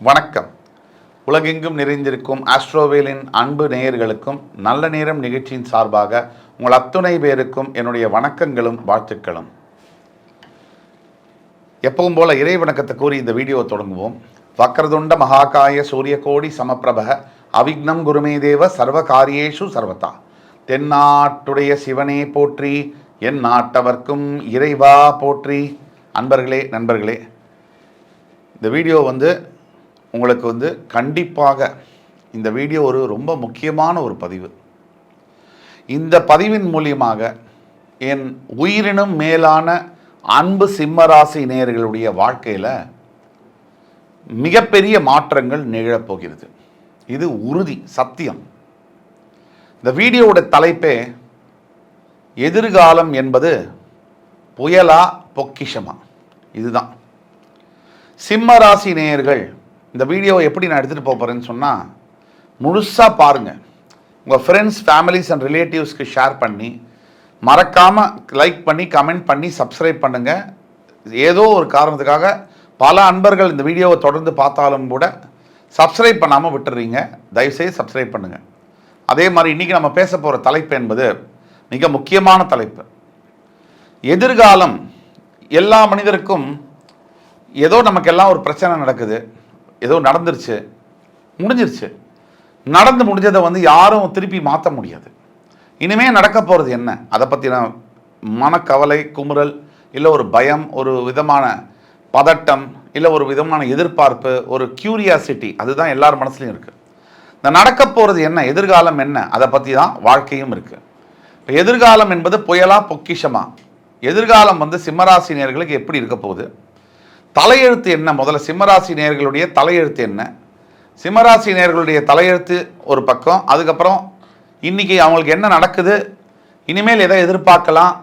வணக்கம். உலகெங்கும் நிறைந்திருக்கும் ஆஸ்ட்ரோவேலின் அன்பு நேயர்களுக்கும் நல்ல நேரம் நிகழ்ச்சியின் சார்பாக உங்கள் அத்துணை பேருக்கும் என்னுடைய வணக்கங்களும் வாழ்த்துக்களும். எப்பவும் போல இறை வணக்கத்தை கூறி இந்த வீடியோவை தொடங்குவோம். வக்ரதுண்ட மகாகாய சூரியகோடி சமப்பிரப அவிக்னம் குருமே தேவ சர்வ காரியேஷு சர்வதா. தென்னாட்டுடைய சிவனே போற்றி, என் நாட்டவர்க்கும் இறைவா போற்றி. அன்பர்களே, நண்பர்களே, இந்த வீடியோ உங்களுக்கு கண்டிப்பாக இந்த வீடியோ ரொம்ப முக்கியமான ஒரு பதிவு. இந்த பதிவின் மூலியமாக என் உயிரினும் மேலான அன்பு சிம்மராசி நேயர்களுடைய வாழ்க்கையில் மிகப்பெரிய மாற்றங்கள் நிகழப்போகிறது. இது உறுதி, சத்தியம். இந்த வீடியோவோட தலைப்பே எதிர்காலம் என்பது புயலா பொக்கிஷமா. இதுதான். சிம்மராசி நேயர்கள் இந்த வீடியோவை எப்படி நான் எடுத்துகிட்டு போகிறேன்னு சொன்னால், முழுசாக பாருங்கள். உங்கள் ஃப்ரெண்ட்ஸ், ஃபேமிலிஸ் அண்ட் ரிலேட்டிவ்ஸ்க்கு ஷேர் பண்ணி, மறக்காமல் லைக் பண்ணி, கமெண்ட் பண்ணி, சப்ஸ்கிரைப் பண்ணுங்கள். ஏதோ ஒரு காரணத்துக்காக பல அன்பர்கள் இந்த வீடியோவை தொடர்ந்து பார்த்தாலும் கூட சப்ஸ்கிரைப் பண்ணாமல் விட்டுறீங்க. தயவுசெய்து சப்ஸ்கிரைப் பண்ணுங்கள். அதே மாதிரி இன்றைக்கி நம்ம பேச போகிற தலைப்பு என்பது மிக முக்கியமான தலைப்பு. எதிர்காலம். எல்லா மனிதருக்கும் ஏதோ நமக்கெல்லாம் ஒரு பிரச்சனை நடக்குது, ஏதோ நடந்துருச்சு, முடிஞ்சிருச்சு. நடந்து முடிஞ்சதை யாரும் திருப்பி மாற்ற முடியாது. இனிமேல் நடக்க போகிறது என்ன, அதை பற்றின மனக்கவலை, குமுறல், இல்லை ஒரு பயம், ஒரு விதமான பதட்டம், இல்லை ஒரு விதமான எதிர்பார்ப்பு, ஒரு கியூரியாசிட்டி, அதுதான் எல்லார் மனசுலையும் இருக்குது. இந்த நடக்க போகிறது என்ன, எதிர்காலம் என்ன, அதை பற்றி தான் வாழ்க்கையும் இருக்குது. இப்போ எதிர்காலம் என்பது புயலா பொக்கிஷமா. எதிர்காலம் சிம்மராசி நேயர்களுக்கு எப்படி இருக்க போகுது, தலையெழுத்து என்ன, முதல்ல சிம்மராசி நேயர்களுடைய தலையெழுத்து என்ன, சிம்மராசி நேயர்களுடைய தலையெழுத்து ஒரு பக்கம், அதுக்கப்புறம் இன்றைக்கி அவங்களுக்கு என்ன நடக்குது, இனிமேல் எதை எதிர்பார்க்கலாம்,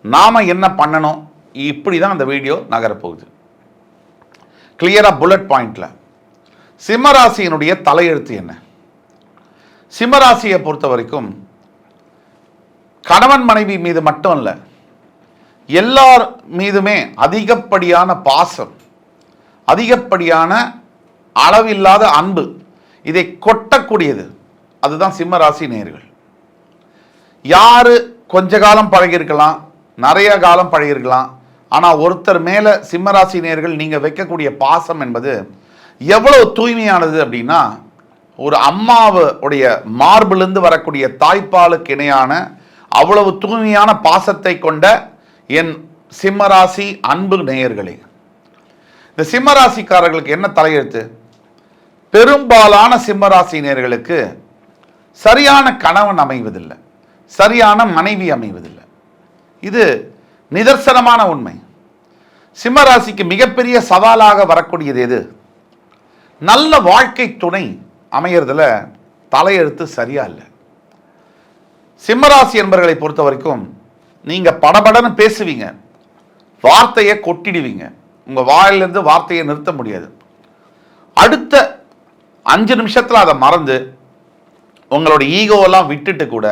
நாம் என்ன பண்ணணும், இப்படி தான் அந்த வீடியோ நகரப்போகுது. கிளியராக புல்லட் பாயிண்டில் சிம்மராசியினுடைய தலையெழுத்து என்ன. சிம்மராசியை பொறுத்த வரைக்கும் கணவன் மனைவி மீது மட்டும் இல்லை, எல்லார் மீதுமே அதிகப்படியான பாசம், அதிகப்படியான அளவில்லாத அன்பு, இதை கொட்டக்கூடியது. அதுதான் சிம்மராசி நேயர்கள். யாரு கொஞ்ச காலம் பழகியிருக்கலாம், நிறைய காலம் பழகியிருக்கலாம், ஆனால் ஒருத்தர் மேலே சிம்மராசி நேயர்கள் நீங்கள் வைக்கக்கூடிய பாசம் என்பது எவ்வளவு தூய்மையானது அப்படின்னா, ஒரு அம்மாவுடைய மார்பிலிருந்து வரக்கூடிய தாய்ப்பாலுக்கு இணையான அவ்வளவு தூய்மையான பாசத்தை கொண்ட என் சிம்மராசி அன்பு நேயர்களே, இந்த சிம்மராசிக்காரர்களுக்கு என்ன தலையெழுத்து? பெரும்பாலான சிம்மராசி நேயர்களுக்கு சரியான கணவன் அமைவதில்லை, சரியான மனைவி அமைவதில்லை. இது நிதர்சனமான உண்மை. சிம்மராசிக்கு மிகப்பெரிய சவாலாக வரக்கூடியது எது? நல்ல வாழ்க்கை துணை அமையறதுல தலையெழுத்து சரியா இல்லை. சிம்மராசி என்பவர்களை பொறுத்த வரைக்கும் நீங்கள் படபடன்னு பேசுவீங்க, வார்த்தையை கொட்டிடுவீங்க, உங்கள் வாயிலிருந்து வார்த்தையை நிறுத்த முடியாது. அடுத்த 5 நிமிஷத்தில் அதை மறந்து உங்களோட ஈகோவெல்லாம் விட்டுட்டு கூட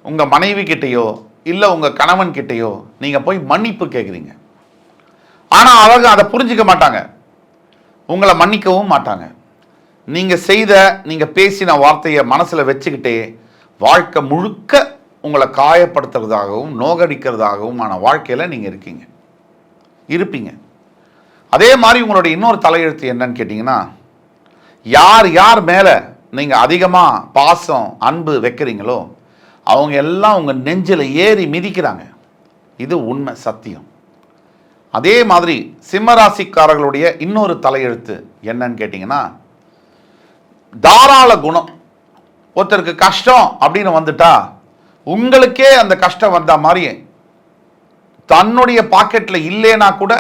உங்கள் மனைவி கிட்டேயோ இல்லை உங்கள் கணவன் கிட்டேயோ நீங்கள் போய் மன்னிப்பு கேட்குறீங்க. ஆனால் அவங்க அதை புரிஞ்சிக்க மாட்டாங்க, உங்களை மன்னிக்கவும் மாட்டாங்க. நீங்கள் பேசின வார்த்தையை மனசில் வச்சுக்கிட்டே வாழ்க்கை முழுக்க உங்களை காயப்படுத்துறதாகவும் நோகடிக்கிறதாகவும் ஆன வாழ்க்கையில் நீங்கள் இருப்பீங்க. அதே மாதிரி உங்களுடைய இன்னொரு தலையெழுத்து என்னன்னு கேட்டிங்கன்னா, யார் யார் மேலே நீங்கள் அதிகமாக பாசம் அன்பு வைக்கிறீங்களோ அவங்க எல்லாம் உங்கள் நெஞ்சில் ஏறி மிதிக்கிறாங்க. இது உண்மை, சத்தியம். அதே மாதிரி சிம்மராசிக்காரர்களுடைய இன்னொரு தலையெழுத்து என்னன்னு கேட்டிங்கன்னா, தாராள குணம். ஒருத்தருக்கு கஷ்டம் அப்படின்னு வந்துட்டா உங்களுக்கே அந்த கஷ்டம் வந்த மாதிரி தன்னுடைய பாக்கெட்டில் இல்லைனா கூட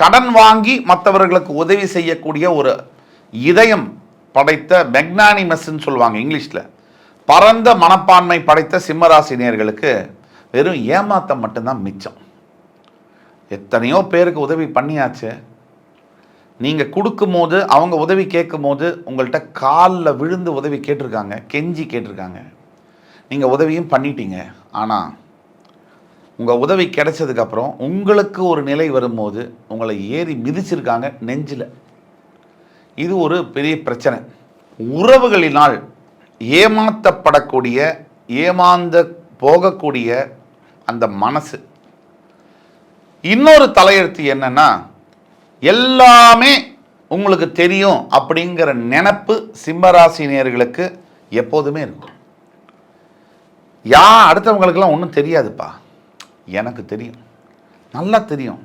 கடன் வாங்கி மற்றவர்களுக்கு உதவி செய்யக்கூடிய ஒரு இதயம் படைத்த மெக்னானிமஸ்ன்னு சொல்லுவாங்க இங்கிலீஷில், பரந்த மனப்பான்மை படைத்த சிம்மராசி நேயர்களுக்கு வெறும் ஏமாத்தம் மட்டும்தான் மிச்சம். எத்தனையோ பேருக்கு உதவி பண்ணியாச்சு. நீங்கள் கொடுக்கும்போது அவங்க உதவி கேட்கும் போது உங்கள்கிட்ட காலில் விழுந்து உதவி கேட்டிருக்காங்க, கெஞ்சி கேட்டிருக்காங்க, நீங்கள் உதவியும் பண்ணிட்டீங்க. ஆனால் உங்கள் உதவி கிடைச்சதுக்கப்புறம் உங்களுக்கு ஒரு நிலை வரும்போது உங்களை ஏறி மிதிச்சிருக்காங்க நெஞ்சில். இது ஒரு பெரிய பிரச்சனை. உறவுகளினால் ஏமாற்றப்படக்கூடிய, ஏமாந்து போகக்கூடிய அந்த மனசு. இன்னொரு தலையெழுத்து என்னன்னா, எல்லாமே உங்களுக்கு தெரியும் அப்படிங்கிற நினைப்பு சிம்மராசினியர்களுக்கு எப்போதுமே இருக்கும். அடுத்தவங்களுக்கெல்லாம் ஒன்றும் தெரியாதுப்பா, எனக்கு தெரியும், நல்லா தெரியும்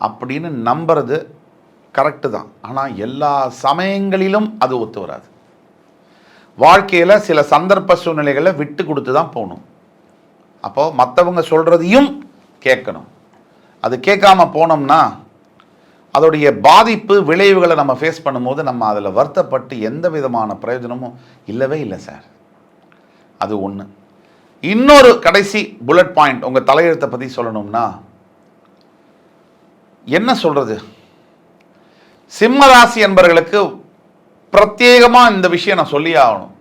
அப்படின்னு நம்புறது கரெக்டு தான். ஆனால் எல்லா சமயங்களிலும் அது ஒத்து வராது. வாழ்க்கையில் சில சந்தர்ப்ப சூழ்நிலைகளை விட்டு கொடுத்து தான் போகணும். அப்போது மற்றவங்க சொல்கிறதையும் கேட்கணும். அது கேட்காம போனோம்னா அதோடைய பாதிப்பு விளைவுகளை நம்ம ஃபேஸ் பண்ணும்போது நம்ம அதில் வருத்தப்பட்டு எந்த விதமான பிரயோஜனமும் இல்லவே இல்லை சார். அது ஒன்று. இன்னொரு கடைசி புல்லட் பாயிண்ட் உங்கள் தலையெழுத்தை பற்றி சொல்லணும்னா, என்ன சொல்கிறது, சிம்மராசி என்பவர்களுக்கு பிரத்யேகமாக இந்த விஷயம் நான் சொல்லி ஆகணும்.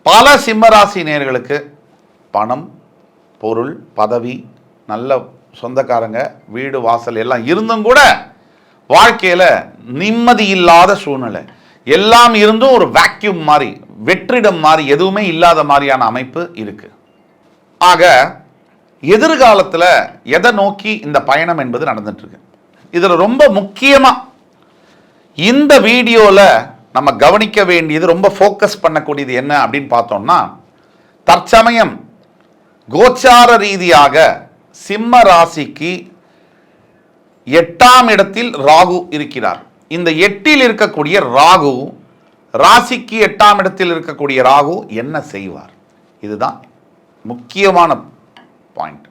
பல சிம்மராசி நேயர்களுக்கு பணம், பொருள், பதவி, நல்ல சொந்தக்காரங்க, வீடு வாசல் எல்லாம் இருந்தும் கூட வாழ்க்கையில் நிம்மதி இல்லாத சூழ்நிலை, எல்லாம் இருந்தும் ஒரு வேக்யூம் மாதிரி, வெற்றிடம் மாதிரி, எதுவுமே இல்லாத மாதிரியான அமைப்பு இருக்கு. ஆக எதிர்காலத்தில் எதை நோக்கி இந்த பயணம் என்பது நடந்துட்டு இருக்கு. இதில் ரொம்ப முக்கியமாக இந்த வீடியோவில் நம்ம கவனிக்க வேண்டியது, ரொம்ப ஃபோக்கஸ் பண்ணக்கூடியது என்ன அப்படின்னு பார்த்தோம்னா, தற்சமயம் கோச்சார ரீதியாக சிம்ம ராசிக்கு 8ஆம் இடத்தில் ராகு இருக்கிறார். இந்த 8இல் இருக்கக்கூடிய ராகு, ராசிக்கு 8ஆம் இடத்தில் இருக்கக்கூடிய ராகு என்ன செய்வார்? இதுதான் முக்கியமான பாயிண்ட்.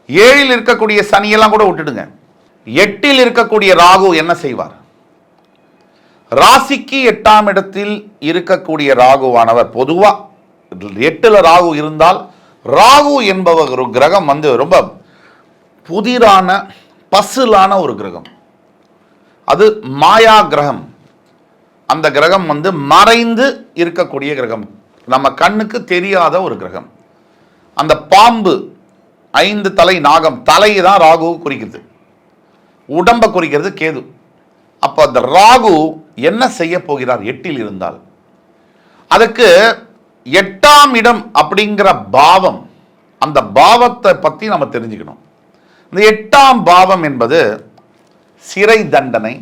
7இல் இருக்கக்கூடிய சனியெல்லாம் கூட விட்டுடுங்க, 8இல் இருக்கக்கூடிய ராகு என்ன செய்வார்? ராசிக்கு 8ஆம் இடத்தில் இருக்கக்கூடிய ராகுவானவர், பொதுவா 8ல் ராகு இருந்தால், ராகு என்பவர் ஒரு கிரகம் ரொம்ப புதிரான பசுலான ஒரு கிரகம். அது மாயா கிரகம். அந்த கிரகம் மறைந்து இருக்கக்கூடிய கிரகம், நம்ம கண்ணுக்கு தெரியாத ஒரு கிரகம். அந்த பாம்பு 5 தலை நாகம், தலையை தான் ராகு குறிக்கிறது, உடம்பை குறிக்கிறது கேது. அப்போ அந்த ராகு என்ன செய்ய போகிறார் 8இல் இருந்தால்? அதுக்கு 8ஆம் இடம் அப்படிங்கிற பாவம், அந்த பாவத்தை பற்றி நம்ம தெரிஞ்சுக்கணும். இந்த 8ஆம் பாவம் என்பது சிறை தண்டனை,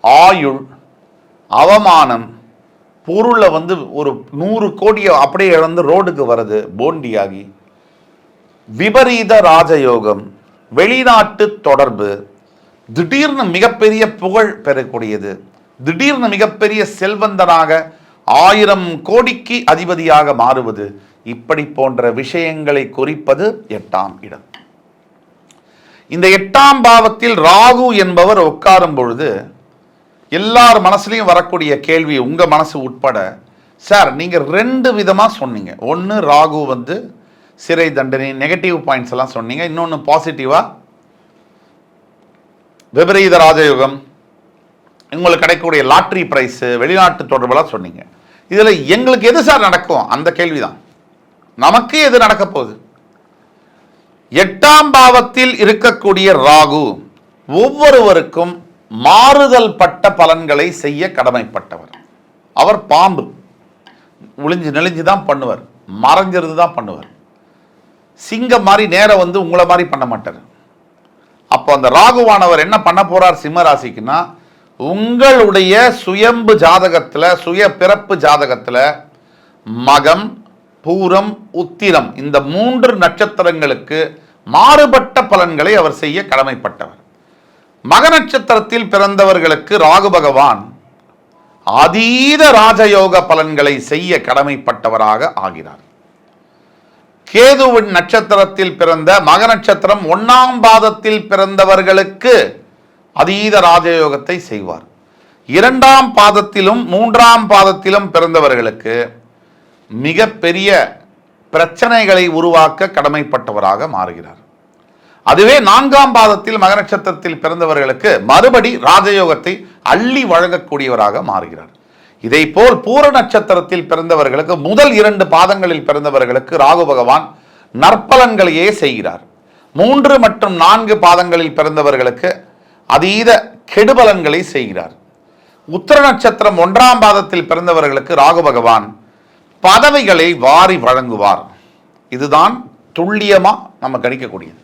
ஆயுள், அவமானம், பொருளை ஒரு 100 கோடியை அப்படியே இழந்து ரோடுக்கு வருது போண்டியாகி, விபரீத ராஜயோகம், வெளிநாட்டு தொடர்பு, திடீர்னு மிகப்பெரிய புகழ் பெறக்கூடியது, திடீர்னு மிகப்பெரிய செல்வந்தனாக 1000 கோடிக்கு அதிபதியாக மாறுவது, இப்படி போன்ற விஷயங்களை குறிப்பது 8ஆம் இடம். இந்த 8ஆம் பாவத்தில் ராகு என்பவர் உட்காரும் பொழுது எல்லார் மனசுலையும் வரக்கூடிய கேள்வி, உங்க மனசு உட்பட, சார் நீங்க 2 விதமா சொன்னீங்க. ஒன்று ராகு சிறை தண்டனை, நெகட்டிவ் பாயிண்ட்ஸ் எல்லாம் சொன்னீங்க. இன்னொன்று பாசிட்டிவா விபரீத ராஜயோகம், உங்களுக்கு கிடைக்கக்கூடிய லாட்ரி பிரைஸ், வெளிநாட்டு தொடர்பெல்லாம் சொன்னீங்க. இதுல எங்களுக்கு எது சார் நடக்கும்? அந்த கேள்விதான். நமக்கு எது நடக்க போகுது? 8ஆம் பாவத்தில் இருக்கக்கூடிய ராகு ஒவ்வொருவருக்கும் மாறுதல் பட்ட பலன்களை செய்ய கடமைப்பட்டவர். அவர் பாம்பு, ஒளிஞ்சு நெளிஞ்சு தான் பண்ணுவார், மறைஞ்சிருந்து தான் பண்ணுவார். சிங்கம் மாதிரி நேரம் உங்களை மாதிரி பண்ண மாட்டார். அப்போ அந்த ராகுவானவர் என்ன பண்ண போறார் சிம்ம ராசிக்குன்னா, உங்களுடைய சுயம்பு ஜாதகத்துல, சுய பிறப்பு ஜாதகத்துல மகம், பூரம், உத்திரம் இந்த 3 நட்சத்திரங்களுக்கு மாறுபட்ட பலன்களை அவர் செய்ய கடமைப்பட்டவர். மக நட்சத்திரத்தில் பிறந்தவர்களுக்கு ராகு பகவான் அதீத ராஜயோக பலன்களை செய்ய கடமைப்பட்டவராக ஆகிறார். கேதுவின் நட்சத்திரத்தில் பிறந்த, மக நட்சத்திரம் 1ஆம் பாதத்தில் பிறந்தவர்களுக்கு அதீத ராஜயோகத்தை செய்வார். 2ஆம் பாதத்திலும் 3ஆம் பாதத்திலும் பிறந்தவர்களுக்கு மிகப்பெரிய பிரச்சனைகளை உருவாக்க கடமைப்பட்டவராக மாறுகிறார். அதுவே 4ஆம் பாதத்தில் மக நட்சத்திரத்தில் பிறந்தவர்களுக்கு மறுபடி ராஜயோகத்தை அள்ளி வழங்கக்கூடியவராக மாறுகிறார். இதை போல் பூர நட்சத்திரத்தில் பிறந்தவர்களுக்கு முதல் 2 பாதங்களில் பிறந்தவர்களுக்கு ராகு பகவான் நற்பலன்களையே செய்கிறார். 3 மற்றும் 4 பாதங்களில் பிறந்தவர்களுக்கு அதீத கெடுபலன்களை செய்கிறார். உத்திர நட்சத்திரம் 1ஆம் பாதத்தில் பிறந்தவர்களுக்கு ராகு பகவான் பதவிகளை வாரி வழங்குவார். இதுதான் துல்லியமா நம்ம கணிக்கக்கூடியது.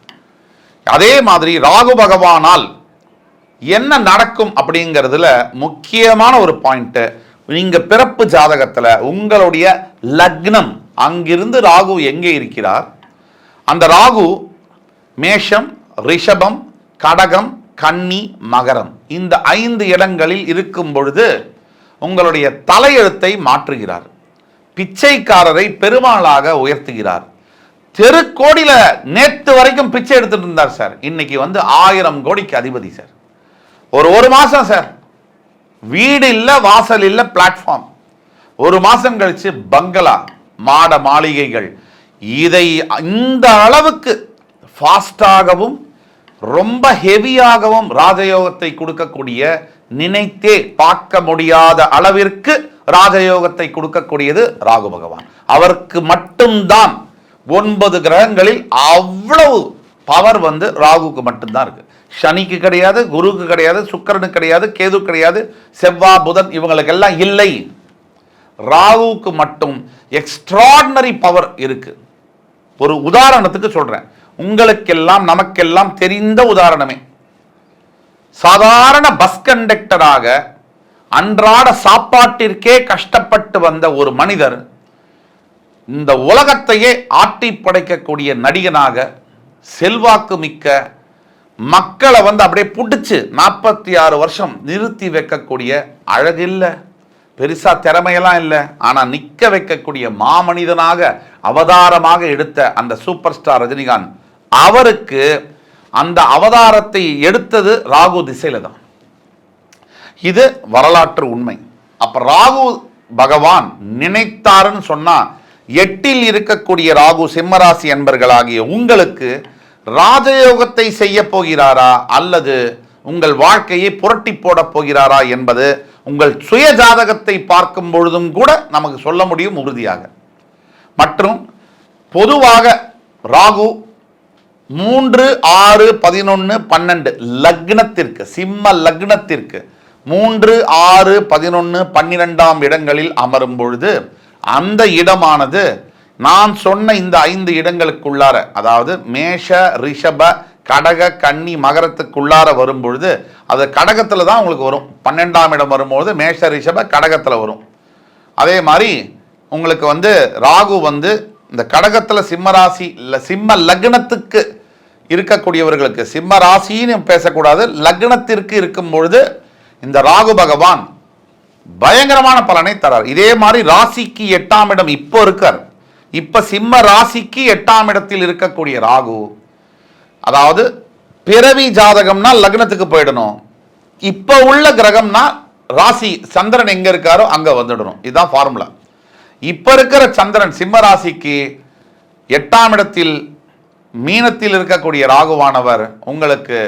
அதே மாதிரி ராகு பகவானால் என்ன நடக்கும் அப்படிங்கிறதுல முக்கியமான ஒரு பாயிண்ட், நீங்க பிறப்பு ஜாதகத்துல உங்களுடைய லக்னம், அங்கிருந்து ராகு எங்கே இருக்கிறார், அந்த ராகு மேஷம், ரிஷபம், கடகம், கன்னி, மகரம் இந்த 5 இடங்களில் இருக்கும் பொழுது உங்களுடைய தலையெழுத்தை மாற்றுகிறார். பிச்சைக்காரரை பெருமாளாக உயர்த்துகிறார். தெருக்கோடியில நேற்று வரைக்கும் பிச்சை எடுத்துட்டு இருந்தார் சார், இன்னைக்கு 1000 கோடிக்கு அதிபதி சார். ஒரு மாசம் சார், வீடு இல்ல, வாசல் இல்ல, பிளாட்ஃபார்ம். ஒரு மாசம் கழிச்சு பங்களா, மாட மாளிகைகள். இதை இந்த அளவுக்கு ஃபாஸ்டாகவும் ரொம்ப ஹெவியாகவும் ராஜயோகத்தை கொடுக்கக்கூடிய, நினைத்தே பார்க்க முடியாத அளவிற்கு ராஜயோகத்தை கொடுக்கக்கூடியது ராகு பகவான். அவருக்கு மட்டும்தான் 9 கிரகங்களில் அவ்வளவு பவர் ராகுக்கு மட்டும்தான் இருக்கு. சனிக்கு கிடையாது, குருக்கு கிடையாது, சுக்கிரனுக்கு கிடையாது, கேது கிடையாது, செவ்வாய், புதன் இவங்களுக்கெல்லாம் இல்லை. ராகுவுக்கு மட்டும் எக்ஸ்ட்ராடினரி பவர் இருக்கு. ஒரு உதாரணத்துக்கு சொல்றேன், உங்களுக்கெல்லாம் நமக்கெல்லாம் தெரிந்த உதாரணமே. சாதாரண பஸ் கண்டக்டராக அன்றாட சாப்பாட்டிற்கே கஷ்டப்பட்டு வந்த ஒரு மனிதர் இந்த உலகத்தையே ஆட்டி படைக்கக்கூடிய நடிகனாக, செல்வாக்கு மிக்க, மக்களை அப்படியே புடிச்சு 46 வருஷம் நிறுத்தி வைக்கக்கூடிய, அழகில்லை, பெருசா திறமையெல்லாம் இல்லை, ஆனா நிக்க வைக்கக்கூடிய மாமனிதனாக அவதாரமாக எடுத்த அந்த சூப்பர் ஸ்டார் ரஜினிகாந்த், அவருக்கு அந்த அவதாரத்தை எடுத்தது ராகு திசையில தான். இது வரலாற்று உண்மை. அப்ப ராகு பகவான் நினைத்தாருன்னு சொன்னா 8இல் இருக்கக்கூடிய ராகு சிம்மராசி என்பர்களாகிய உங்களுக்கு ராஜயோகத்தை செய்ய போகிறாரா அல்லது உங்கள் வாழ்க்கையை புரட்டி போட போகிறாரா என்பது உங்கள் சுய ஜாதகத்தை பார்க்கும் பொழுதும் கூட நமக்கு சொல்ல முடியும் உறுதியாக. மற்றும் பொதுவாக ராகு 3, 6, 11, 12 லக்னத்திற்கு, சிம்ம லக்னத்திற்கு 3, 6, 11, 12ஆம் இடங்களில் அமரும் பொழுது அந்த இடமானது நான் சொன்ன இந்த 5 இடங்களுக்குள்ளார, அதாவது மேஷ, ரிஷப, கடக, கன்னி, மகரத்துக்குள்ளார வரும் பொழுது அது கடகத்தில் தான் உங்களுக்கு வரும். 12ஆம் இடம் வரும்போது மேஷ, ரிஷப, கடகத்தில் வரும். அதே மாதிரி உங்களுக்கு ராகு இந்த கடகத்தில் சிம்மராசி இல்லை, சிம்ம லக்னத்துக்கு இருக்கக்கூடியவர்களுக்கு, சிம்ம ராசின்னு பேசக்கூடாது, லக்னத்திற்கு இருக்கும் பொழுது இந்த ராகு பகவான் பயங்கரமான பலனை தரார். இதே மாதிரி ராசிக்கு 8ஆம் இடம் இப்போ இருக்கார். இப்ப சிம்ம ராசிக்கு 8ஆம் இடத்தில் இருக்கக்கூடிய ராகு, அதாவது பிறவி ஜாதகம்னா லக்னத்துக்கு போயிடணும், இப்ப உள்ள கிரகம்னா ராசி சந்திரன் எங்க இருக்காரோ அங்க வந்துடணும். இதுதான் ஃபார்முலா. இப்ப இருக்கிற சந்திரன் சிம்ம ராசிக்கு 8ஆம் இடத்தில் மீனத்தில் இருக்கக்கூடிய ராகுவானவர் உங்களுக்கு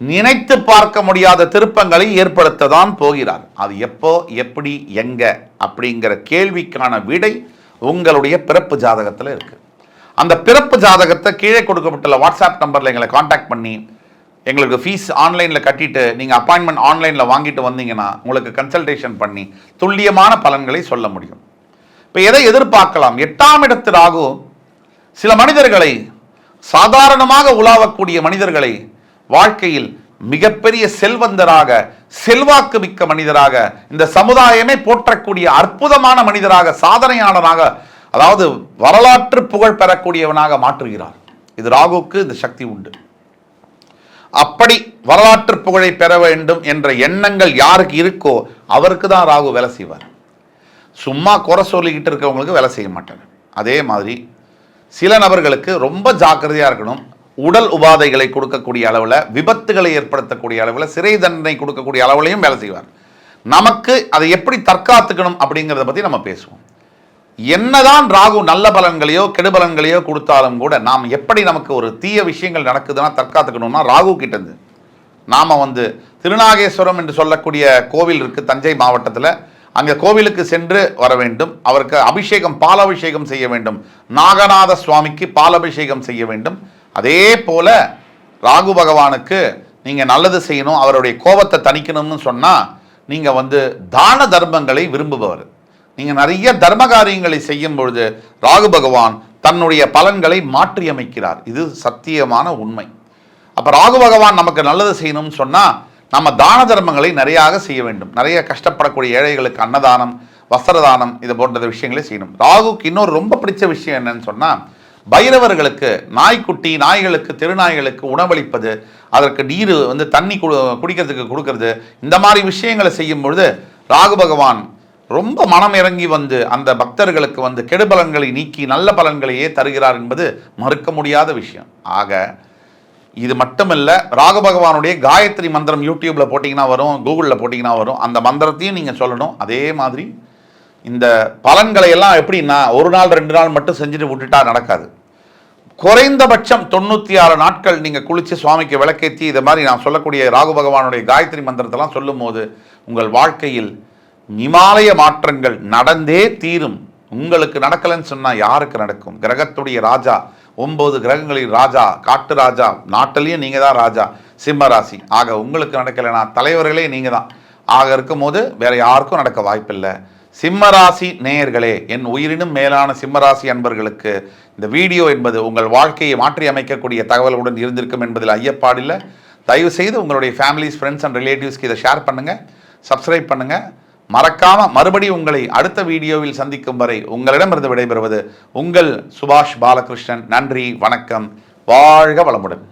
நினைத்து பார்க்க முடியாத திருப்பங்களை ஏற்படுத்ததான் போகிறார். அது எப்போ, எப்படி, எங்க அப்படிங்கிற கேள்விக்கான விடை உங்களுடைய பிறப்பு ஜாதகத்தில் இருக்கு. அந்த பிறப்பு ஜாதகத்தை கீழே கொடுக்கப்பட்டுள்ள வாட்ஸ்அப் நம்பர்ல எங்களை காண்டாக்ட் பண்ணி, எங்களுக்கு ஃபீஸ் ஆன்லைனில் கட்டிட்டு நீங்கள் அப்பாயின்மெண்ட் ஆன்லைனில் வாங்கிட்டு வந்தீங்கன்னா உங்களுக்கு கன்சல்டேஷன் பண்ணி துல்லியமான பலன்களை சொல்ல முடியும். இப்போ எதை எதிர்பார்க்கலாம்? 8ஆம் இடத்து ராகு சில மனிதர்களை, சாதாரணமாக உலாவக்கூடிய மனிதர்களை வாழ்க்கையில் மிகப்பெரிய செல்வந்தராக, செல்வாக்கு மிக்க மனிதராக, இந்த சமுதாயமே போற்றக்கூடிய அற்புதமான மனிதராக, சாதனையாளராக, அதாவது வரலாற்று புகழ் பெறக்கூடியவனாக மாற்றுகிறார். இது ராகுக்கு இந்த சக்தி உண்டு. அப்படி வரலாற்று புகழை பெற வேண்டும் என்ற எண்ணங்கள் யாருக்கு இருக்கோ அவருக்கு தான் ராகு வேலை செய்வார். சும்மா குறை சொல்லிக்கிட்டு இருக்கவங்களுக்கு வேலை செய்ய மாட்டாங்க. அதே மாதிரி சில நபர்களுக்கு ரொம்ப ஜாக்கிரதையாக இருக்கணும். உடல் உபாதைகளை கொடுக்கக்கூடிய அளவில், விபத்துகளை ஏற்படுத்தக்கூடிய அளவில், சிறை தண்டனை கொடுக்கக்கூடிய அளவுலையும் வேலை செய்வார். நமக்கு அதை எப்படி தற்காத்துக்கணும் அப்படிங்கிறத பற்றி நம்ம பேசுவோம். என்னதான் ராகு நல்ல பலன்களையோ கெடுபலன்களையோ கொடுத்தாலும் கூட நாம் எப்படி நமக்கு ஒரு தீய விஷயங்கள் நடக்குதுன்னா தற்காத்துக்கணும்னா ராகு கிட்டேருந்து நாம் திருநாகேஸ்வரம் என்று சொல்லக்கூடிய கோவில் இருக்குது தஞ்சை மாவட்டத்தில். அங்கே கோவிலுக்கு சென்று வர வேண்டும். அவருக்கு அபிஷேகம், பாலாபிஷேகம் செய்ய வேண்டும். நாகநாத சுவாமிக்கு பாலாபிஷேகம் செய்ய வேண்டும். அதே போல ராகு பகவானுக்கு நீங்கள் நல்லது செய்யணும், அவருடைய கோபத்தை தணிக்கணும்னு சொன்னால் நீங்கள் தான தர்மங்களை விரும்புபவர். நீங்கள் நிறைய தர்ம காரியங்களை செய்யும் பொழுது ராகு பகவான் தன்னுடைய பலன்களை மாற்றியமைக்கிறார். இது சத்தியமான உண்மை. அப்போ ராகு பகவான் நமக்கு நல்லது செய்யணும்னு சொன்னால் நம்ம தான தர்மங்களை நிறையாக செய்ய வேண்டும். நிறைய கஷ்டப்படக்கூடிய ஏழைகளுக்கு அன்னதானம், வஸ்திரதானம், இது போன்ற விஷயங்களை செய்யணும். ராகுக்கு இன்னொரு ரொம்ப பிடிச்ச விஷயம் என்னன்னு சொன்னால், பைரவர்களுக்கு, நாய்க்குட்டி, நாய்களுக்கு, தெருநாய்களுக்கு உணவளிப்பது, அதற்கு நீர் தண்ணி குடிக்கிறதுக்கு கொடுக்கறது, இந்த மாதிரி விஷயங்களை செய்யும் பொழுது ராகு பகவான் ரொம்ப மனம் இறங்கி அந்த பக்தர்களுக்கு கெடுபலன்களை நீக்கி நல்ல பலன்களையே தருகிறார் என்பது மறுக்க முடியாத விஷயம். ஆக இது மட்டுமல்ல, ராகு பகவானுடைய காயத்ரி மந்திரம் யூடியூப்பில் போட்டிங்கன்னா வரும், கூகுளில் போட்டிங்கன்னா வரும். அந்த மந்திரத்தையும் நீங்கள் சொல்லணும். அதே மாதிரி இந்த பலன்களை எல்லாம் எப்படின்னா ஒரு நாள் 2 நாள் மட்டும் செஞ்சுட்டு விட்டுட்டா நடக்காது. குறைந்தபட்சம் 96 நாட்கள் நீங்கள் குளித்து சுவாமிக்கு விளக்கேற்றி இதை மாதிரி நான் சொல்லக்கூடிய ராகு பகவானுடைய காயத்ரி மந்திரத்தெல்லாம் சொல்லும் போது உங்கள் வாழ்க்கையில் இமாலய மாற்றங்கள் நடந்தே தீரும். உங்களுக்கு நடக்கலைன்னு சொன்னால் யாருக்கு நடக்கும்? கிரகத்துடைய ராஜா, 9 கிரகங்களின் ராஜா, காட்டு ராஜா, நாட்டிலையும் நீங்கள் தான் ராஜா, சிம்ம ராசி. ஆக உங்களுக்கு நடக்கலைன்னா தலைவர்களே நீங்கள் தான். ஆக இருக்கும் போது வேற யாருக்கும் நடக்க வாய்ப்பில்லை. சிம்மராசி நேயர்களே, என் உயிரினும் மேலான சிம்மராசி அன்பர்களுக்கு இந்த வீடியோ என்பது உங்கள் வாழ்க்கையை மாற்றி அமைக்கக்கூடிய தகவலுடன் இருந்திருக்கும் என்பதில் ஐயப்பாடில்லை. தயவு செய்து உங்களுடைய ஃபேமிலிஸ், ஃப்ரெண்ட்ஸ் அண்ட் ரிலேட்டிவ்ஸ்க்கு இதை ஷேர் பண்ணுங்கள், சப்ஸ்கிரைப் பண்ணுங்கள். மறக்காம மறுபடியும் உங்களை அடுத்த வீடியோவில் சந்திக்கும் வரை உங்களிடமிருந்து விடைபெறுவது உங்கள் சுபாஷ் பாலகிருஷ்ணன். நன்றி, வணக்கம், வாழ்க வளமுடன்.